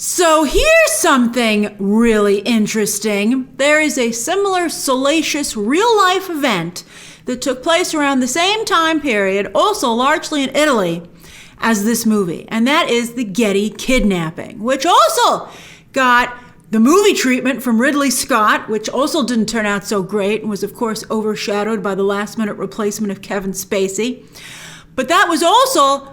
So here's something really interesting. There is a similar salacious real-life event that took place around the same time period, also largely in Italy, as this movie. And that is the Getty kidnapping, which also got the movie treatment from Ridley Scott, which also didn't turn out so great and was, of course, overshadowed by the last-minute replacement of Kevin Spacey. But that was also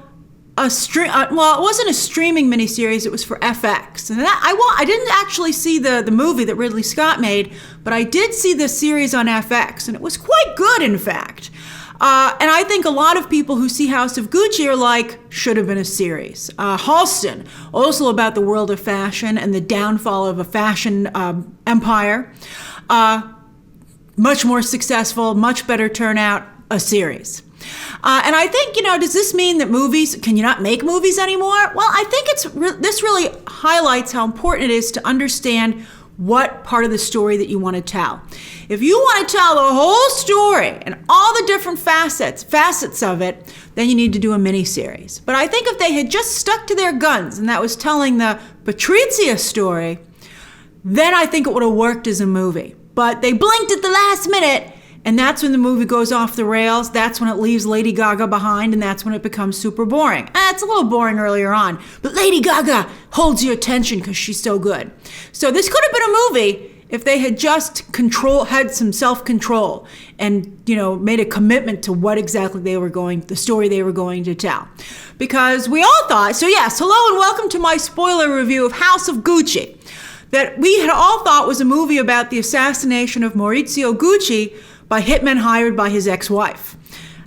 it wasn't a streaming miniseries, it was for FX. And I didn't actually see the movie that Ridley Scott made, but I did see the series on FX, and it was quite good, in fact. And I think a lot of people who see House of Gucci are like, should have been a series. Halston, also about the world of fashion and the downfall of a fashion empire. Much more successful, much better turnout, a series. And I think, does this mean that can you not make movies anymore? Well, I think this really highlights how important it is to understand what part of the story that you want to tell. If you want to tell the whole story and all the different facets of it, then you need to do a miniseries. But I think if they had just stuck to their guns, and that was telling the Patrizia story, then I think it would have worked as a movie. But they blinked at the last minute, and that's when the movie goes off the rails. That's when it leaves Lady Gaga behind, and that's when it becomes super boring. It's a little boring earlier on, but Lady Gaga holds your attention because she's so good. So this could have been a movie if they had just had some self-control and, made a commitment to what exactly the story they were going to tell. Because we all thought, so yes, hello and welcome to my spoiler review of House of Gucci, that we had all thought was a movie about the assassination of Maurizio Gucci by hitmen hired by his ex-wife.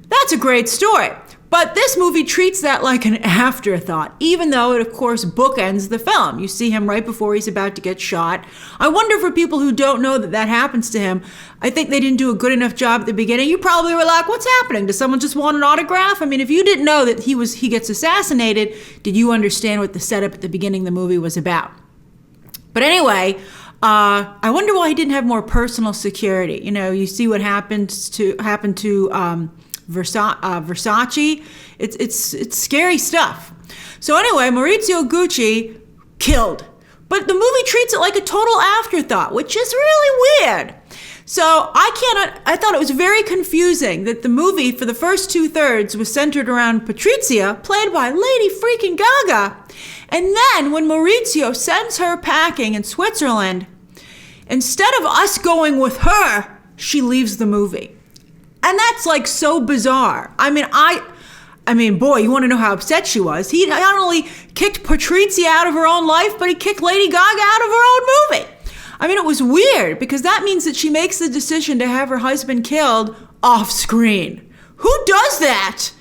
That's a great story. But this movie treats that like an afterthought, even though it, of course, bookends the film. You see him right before he's about to get shot. I wonder for people who don't know that happens to him, I think they didn't do a good enough job at the beginning. You probably were like, what's happening? Does someone just want an autograph? I mean, if you didn't know that he gets assassinated, did you understand what the setup at the beginning of the movie was about? But anyway, I wonder why he didn't have more personal security. You see what happened to Versace. It's scary stuff. So anyway, Maurizio Gucci killed. But the movie treats it like a total afterthought, which is really weird. So I thought it was very confusing that the movie for the first 2/3 was centered around Patrizia, played by Lady freaking Gaga. And then when Maurizio sends her packing in Switzerland, instead of us going with her, she leaves the movie. And that's like so bizarre. I mean, boy, you want to know how upset she was. He not only kicked Patrizia out of her own life, but he kicked Lady Gaga out of her own movie. I mean, it was weird because that means that she makes the decision to have her husband killed off screen. Who does that?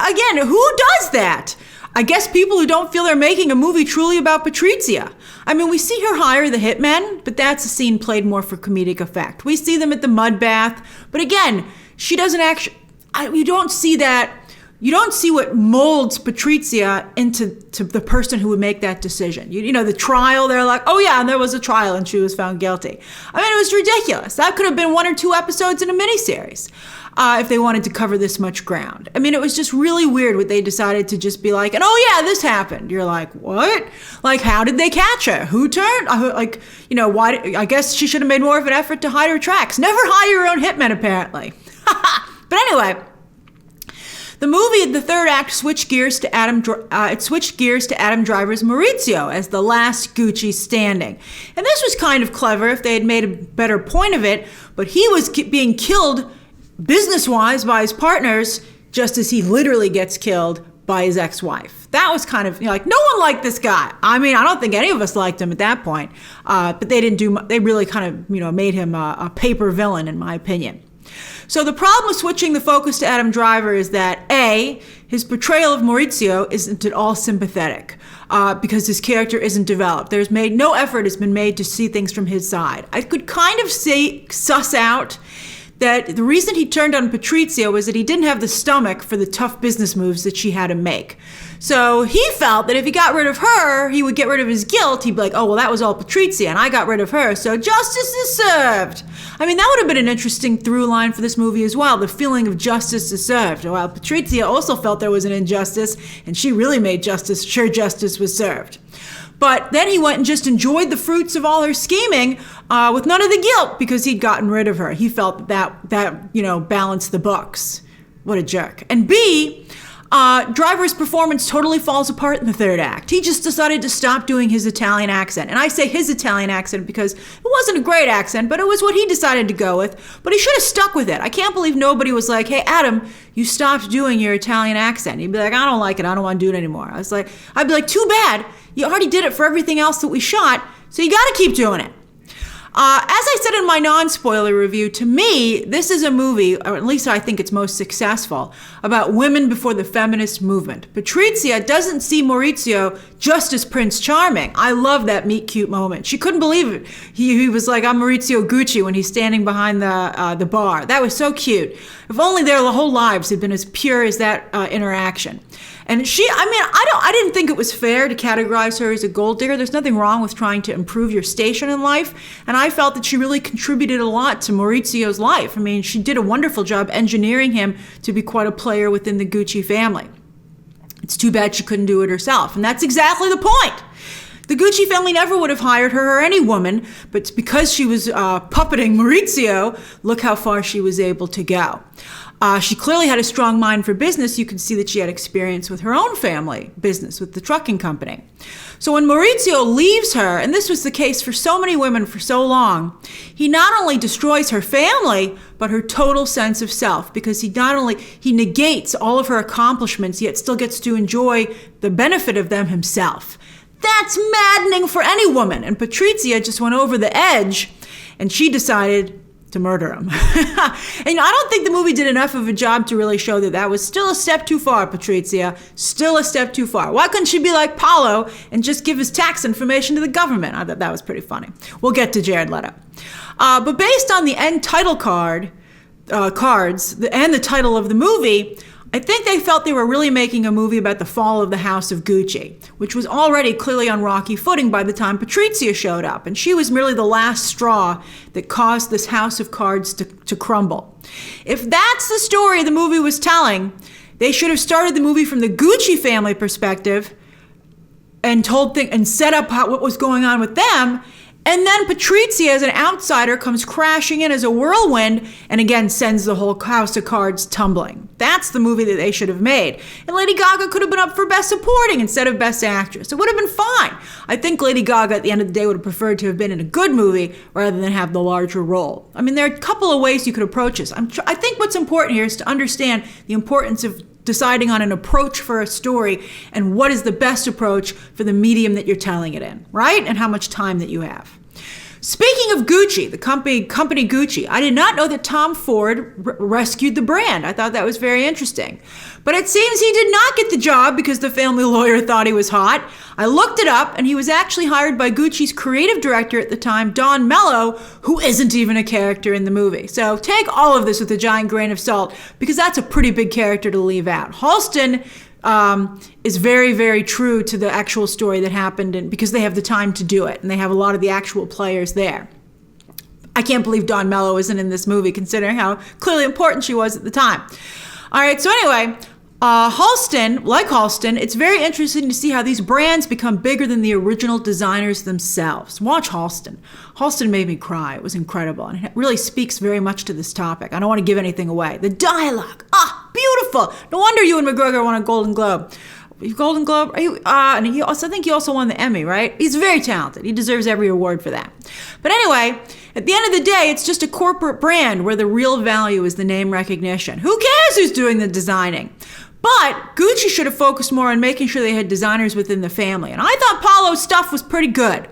Again, who does that? I guess people who don't feel they're making a movie truly about Patrizia. I mean, we see her hire the hitmen, but that's a scene played more for comedic effect. We see them at the mud bath, but again, she doesn't actually, you don't see that. You don't see what molds Patrizia into the person who would make that decision. The trial, they're like, oh yeah, and there was a trial and she was found guilty. I mean, it was ridiculous. That could have been 1 or 2 episodes in a miniseries if they wanted to cover this much ground. I mean, it was just really weird what they decided to just be like, and oh yeah, this happened. You're like, what? Like, how did they catch her? Who turned? Why? I guess she should have made more of an effort to hide her tracks. Never hire your own hitmen, apparently. But anyway, the movie, the third act, switched gears to Adam Driver's Maurizio as the last Gucci standing. And this was kind of clever if they had made a better point of it, but he was being killed business-wise by his partners just as he literally gets killed by his ex-wife. That was kind of, no one liked this guy. I mean, I don't think any of us liked him at that point, but they really kind of, made him a paper villain, in my opinion. So the problem with switching the focus to Adam Driver is that A, his portrayal of Maurizio isn't at all sympathetic because his character isn't developed. No effort has been made to see things from his side. I could kind of suss out that the reason he turned on Patrizia was that he didn't have the stomach for the tough business moves that she had to make. So he felt that if he got rid of her, he would get rid of his guilt. He'd be like, oh, well, that was all Patrizia, and I got rid of her, so justice is served. I mean, that would have been an interesting through line for this movie as well, the feeling of justice is served. While Patrizia also felt there was an injustice, and she really made sure justice was served. But then he went and just enjoyed the fruits of all her scheming with none of the guilt because he'd gotten rid of her. He felt that balanced the books. What a jerk. And B, Driver's performance totally falls apart in the third act. He just decided to stop doing his Italian accent. And I say his Italian accent because it wasn't a great accent, but it was what he decided to go with. But he should have stuck with it. I can't believe nobody was like, hey, Adam, you stopped doing your Italian accent. He'd be like, I don't like it. I don't want to do it anymore. I'd be like, too bad. You already did it for everything else that we shot, so you got to keep doing it. As I said in my non-spoiler review, to me, this is a movie, or at least I think it's most successful, about women before the feminist movement. Patrizia doesn't see Maurizio just as Prince Charming. I love that meet cute moment. She couldn't believe it. He was like, I'm Maurizio Gucci when he's standing behind the bar. That was so cute. If only their whole lives had been as pure as that interaction. And I didn't think it was fair to categorize her as a gold digger. There's nothing wrong with trying to improve your station in life. And I felt that she really contributed a lot to Maurizio's life. I mean, she did a wonderful job engineering him to be quite a player within the Gucci family. It's too bad she couldn't do it herself. And that's exactly the point. The Gucci family never would have hired her or any woman, but because she was puppeting Maurizio, look how far she was able to go. She clearly had a strong mind for business. You could see that she had experience with her own family business, with the trucking company. So when Maurizio leaves her, and this was the case for so many women for so long, he not only destroys her family, but her total sense of self, because he negates all of her accomplishments, yet still gets to enjoy the benefit of them himself. That's maddening for any woman. And Patrizia just went over the edge, and she decided to murder him. And I don't think the movie did enough of a job to really show that was still a step too far, Patrizia. Still a step too far. Why couldn't she be like Paolo and just give his tax information to the government? I thought that was pretty funny. We'll get to Jared Leto. But based on the end title cards and the title of the movie, I think they felt they were really making a movie about the fall of the House of Gucci, which was already clearly on rocky footing by the time Patrizia showed up. And she was merely the last straw that caused this house of cards to crumble. If that's the story the movie was telling, they should have started the movie from the Gucci family perspective and set up what was going on with them. And then Patrizia, as an outsider, comes crashing in as a whirlwind and again sends the whole house of cards tumbling. That's the movie that they should have made. And Lady Gaga could have been up for Best Supporting instead of Best Actress. It would have been fine. I think Lady Gaga at the end of the day would have preferred to have been in a good movie rather than have the larger role. I mean, there are a couple of ways you could approach this. I think what's important here is to understand the importance of deciding on an approach for a story and what is the best approach for the medium that you're telling it in, right? And how much time that you have. Speaking of Gucci, the company Gucci, I did not know that Tom Ford rescued the brand. I thought that was very interesting. But it seems he did not get the job because the family lawyer thought he was hot. I looked it up, and he was actually hired by Gucci's creative director at the time, Don Mello, who isn't even a character in the movie. So take all of this with a giant grain of salt, because that's a pretty big character to leave out. Halston is very, very true to the actual story that happened, and because they have the time to do it, and they have a lot of the actual players there. I can't believe Don Mello isn't in this movie, considering how clearly important she was at the time. All right, so anyway, Halston, it's very interesting to see how these brands become bigger than the original designers themselves. Watch Halston. Halston made me cry. It was incredible, and it really speaks very much to this topic. I don't want to give anything away. The dialogue, beautiful. No wonder Ewan McGregor won a Golden Globe. Golden Globe? I think he also won the Emmy, right? He's very talented. He deserves every award for that. But anyway, at the end of the day, it's just a corporate brand where the real value is the name recognition. Who cares who's doing the designing? But Gucci should have focused more on making sure they had designers within the family. And I thought Paolo's stuff was pretty good.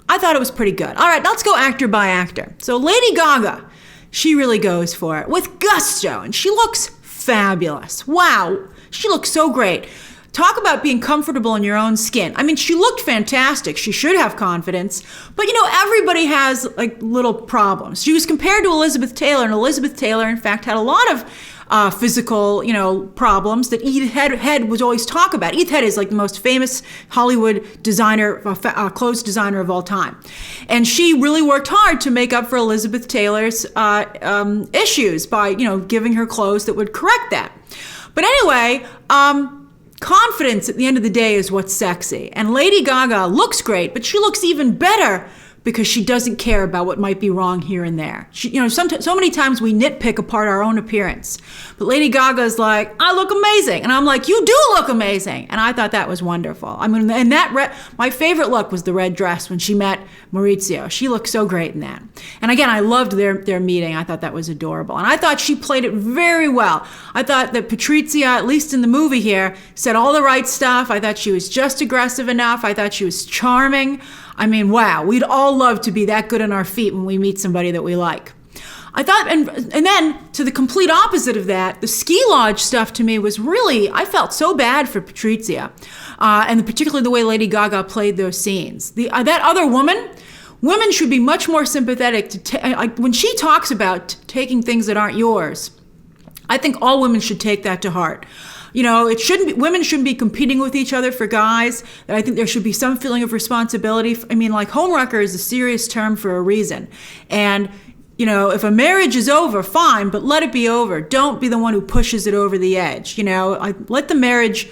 I thought it was pretty good. All right, let's go actor by actor. So Lady Gaga, she really goes for it with gusto, and she looks fabulous. Wow, she looks so great. Talk about being comfortable in your own skin. I mean, she looked fantastic. She should have confidence. But, everybody has, little problems. She was compared to Elizabeth Taylor, and Elizabeth Taylor, in fact, had a lot of physical, problems that Edith Head would always talk about. Edith Head is the most famous Hollywood designer, clothes designer of all time. And she really worked hard to make up for Elizabeth Taylor's issues by, giving her clothes that would correct that. But anyway, confidence at the end of the day is what's sexy. And Lady Gaga looks great, but she looks even better because she doesn't care about what might be wrong here and there. She, so many times we nitpick apart our own appearance. But Lady Gaga is like, I look amazing. And I'm like, you do look amazing. And I thought that was wonderful. I mean, and my favorite look was the red dress when she met Maurizio. She looked so great in that. And again, I loved their meeting. I thought that was adorable. And I thought she played it very well. I thought that Patrizia, at least in the movie here, said all the right stuff. I thought she was just aggressive enough. I thought she was charming. I mean, wow, we'd all love to be that good on our feet when we meet somebody that we like. I thought, and then to the complete opposite of that, the ski lodge stuff to me was really, I felt so bad for Patrizia, and particularly the way Lady Gaga played those scenes. That other women should be much more sympathetic to when she talks about taking things that aren't yours. I think all women should take that to heart. Women shouldn't be competing with each other for guys. I think there should be some feeling of responsibility. I mean, like, homewrecker is a serious term for a reason. And, if a marriage is over, fine, but let it be over. Don't be the one who pushes it over the edge. Let the marriage,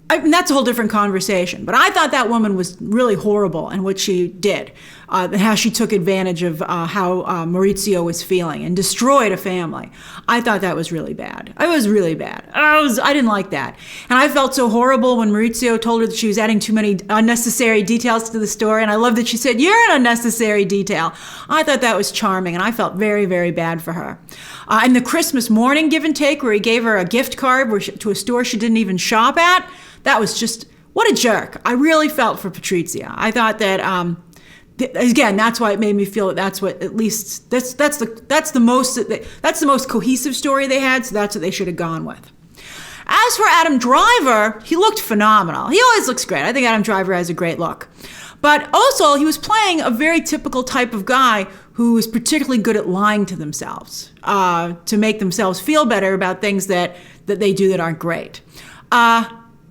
and that's a whole different conversation. But I thought that woman was really horrible in what she did, and how she took advantage of how Maurizio was feeling and destroyed a family. I thought that was really bad. It was really bad. I didn't like that. And I felt so horrible when Maurizio told her that she was adding too many unnecessary details to the story. And I love that she said, "You're an unnecessary detail." I thought that was charming, and I felt very, very bad for her. And the Christmas morning give and take, where he gave her a gift card to a store she didn't even shop at, that was just, what a jerk. I really felt for Patrizia. I thought that, again, that's why it made me feel that that's the most cohesive story they had, so that's what they should have gone with. As for Adam Driver, he looked phenomenal. He always looks great. I think Adam Driver has a great look. But also, he was playing a very typical type of guy who is particularly good at lying to themselves, to make themselves feel better about things that they do that aren't great.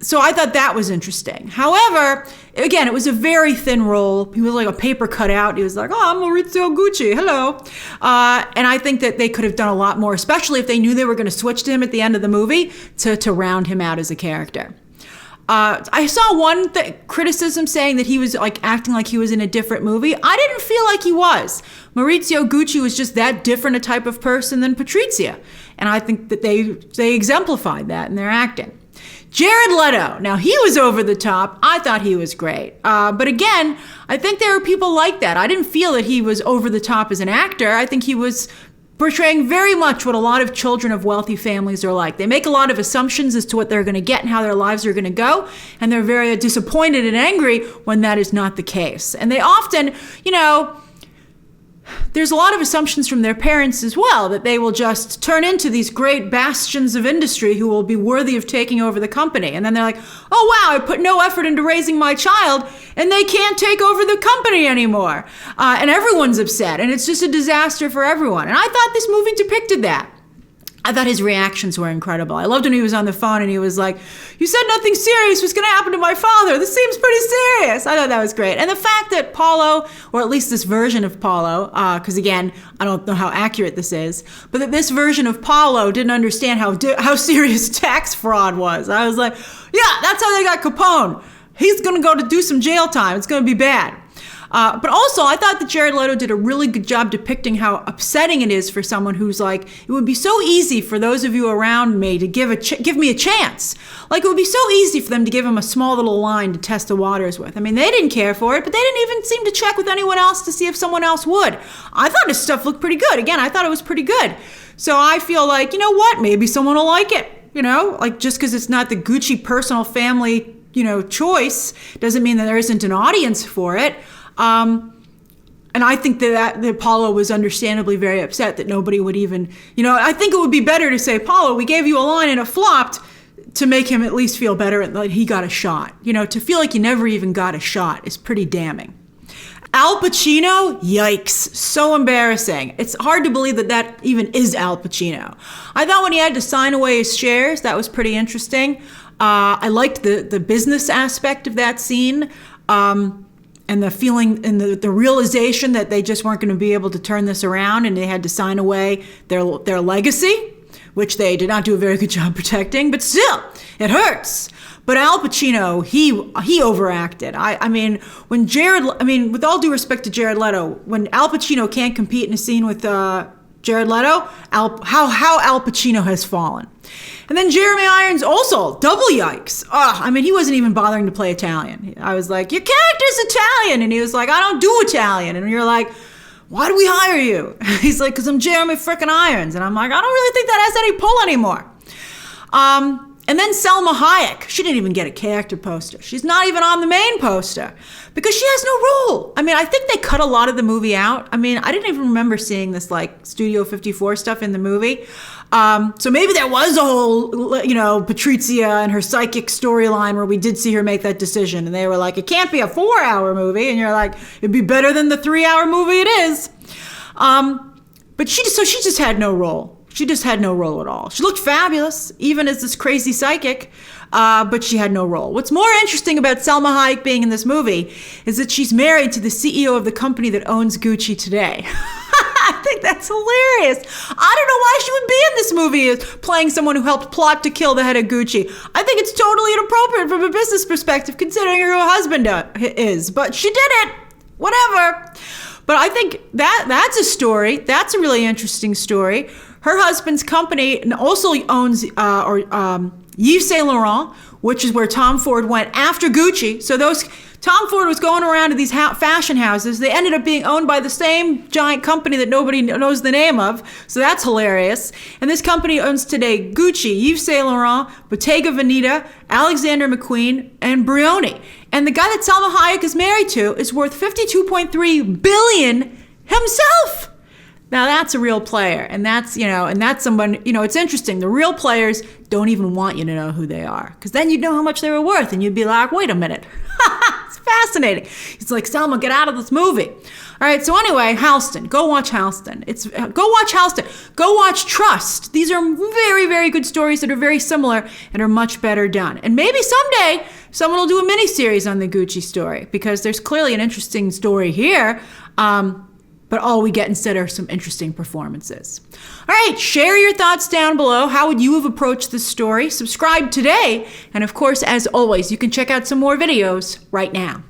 So I thought that was interesting. However, again, it was a very thin role. He was like a paper cutout. He was like, "Oh, I'm Maurizio Gucci, hello." And I think that they could have done a lot more, especially if they knew they were going to switch to him at the end of the movie to round him out as a character. I saw one criticism saying that he was like acting like he was in a different movie. I didn't feel like he was. Maurizio Gucci was just that different a type of person than Patrizia. And I think that they exemplified that in their acting. Jared Leto, now he was over the top. I thought he was great. But again, I think there were people like that. I didn't feel that he was over the top as an actor. I think he was portraying very much what a lot of children of wealthy families are like. They make a lot of assumptions as to what they're going to get and how their lives are going to go, and they're very disappointed and angry when that is not the case. And they often, there's a lot of assumptions from their parents as well, that they will just turn into these great bastions of industry who will be worthy of taking over the company. And then they're like, "Oh wow, I put no effort into raising my child and they can't take over the company anymore." And everyone's upset, and it's just a disaster for everyone. And I thought this movie depicted that. I thought his reactions were incredible. I loved when he was on the phone and he was like, "You said nothing serious was going to happen to my father. This seems pretty serious." I thought that was great. And the fact that Paolo, or at least this version of Paolo, because again, I don't know how accurate this is, but that this version of Paolo didn't understand how serious tax fraud was. I was like, yeah, that's how they got Capone. He's going to go to do some jail time. It's going to be bad. But also, I thought that Jared Leto did a really good job depicting how upsetting it is for someone who's like, it would be so easy for those of you around me to give me a chance. Like, it would be so easy for them to give him a small little line to test the waters with. I mean, they didn't care for it, but they didn't even seem to check with anyone else to see if someone else would. I thought his stuff looked pretty good. Again, I thought it was pretty good. So I feel like, you know what? Maybe someone will like it. Like, just because it's not the Gucci personal family, choice doesn't mean that there isn't an audience for it. And I think that Paolo was understandably very upset that nobody would even, I think it would be better to say, "Paolo, we gave you a line and it flopped," to make him at least feel better that he got a shot. To feel like you never even got a shot is pretty damning. Al Pacino, yikes, so embarrassing. It's hard to believe that even is Al Pacino. I thought when he had to sign away his shares, that was pretty interesting. I liked the business aspect of that scene. And the feeling and the realization that they just weren't going to be able to turn this around, and they had to sign away their legacy, which they did not do a very good job protecting, but still, it hurts. But Al Pacino, he overacted. I mean, with all due respect to Jared Leto, when Al Pacino can't compete in a scene with Jared Leto, how Al Pacino has fallen. And then Jeremy Irons also, double yikes. I mean, he wasn't even bothering to play Italian. I was like, your character's Italian. And he was like, I don't do Italian. And you're like, why do we hire you? He's like, because I'm Jeremy frickin' Irons. And I'm like, I don't really think that has any pull anymore. And then Salma Hayek, she didn't even get a character poster. She's not even on the main poster because she has no role. I mean, I think they cut a lot of the movie out. I mean, I didn't even remember seeing this like Studio 54 stuff in the movie. So maybe there was a whole, Patrizia and her psychic storyline where we did see her make that decision. And they were like, it can't be a 4-hour movie. And you're like, it'd be better than the 3-hour movie it is. But she just had no role. She just had no role at all. She looked fabulous, even as this crazy psychic, but she had no role. What's more interesting about Salma Hayek being in this movie is that she's married to the CEO of the company that owns Gucci today. I think that's hilarious. I don't know why she would be in this movie as playing someone who helped plot to kill the head of Gucci. I think it's totally inappropriate from a business perspective, considering who her husband is. But she did it. Whatever. But I think that's a story. That's a really interesting story. Her husband's company also owns Yves Saint Laurent, which is where Tom Ford went after Gucci. So Tom Ford was going around to these fashion houses. They ended up being owned by the same giant company that nobody knows the name of. So that's hilarious. And this company owns today Gucci, Yves Saint Laurent, Bottega Veneta, Alexander McQueen, and Brioni. And the guy that Salma Hayek is married to is worth $52.3 billion himself. Now that's a real player, and that's someone, it's interesting. The real players don't even want you to know who they are, because then you'd know how much they were worth, and you'd be like, wait a minute. It's fascinating. It's like, Salma, get out of this movie. All right, so anyway, Halston. Go watch Halston. Go watch Halston. Go watch Trust. These are very, very good stories that are very similar and are much better done. And maybe someday someone will do a miniseries on the Gucci story, because there's clearly an interesting story here. But all we get instead are some interesting performances. All right, share your thoughts down below. How would you have approached this story? Subscribe today. And of course, as always, you can check out some more videos right now.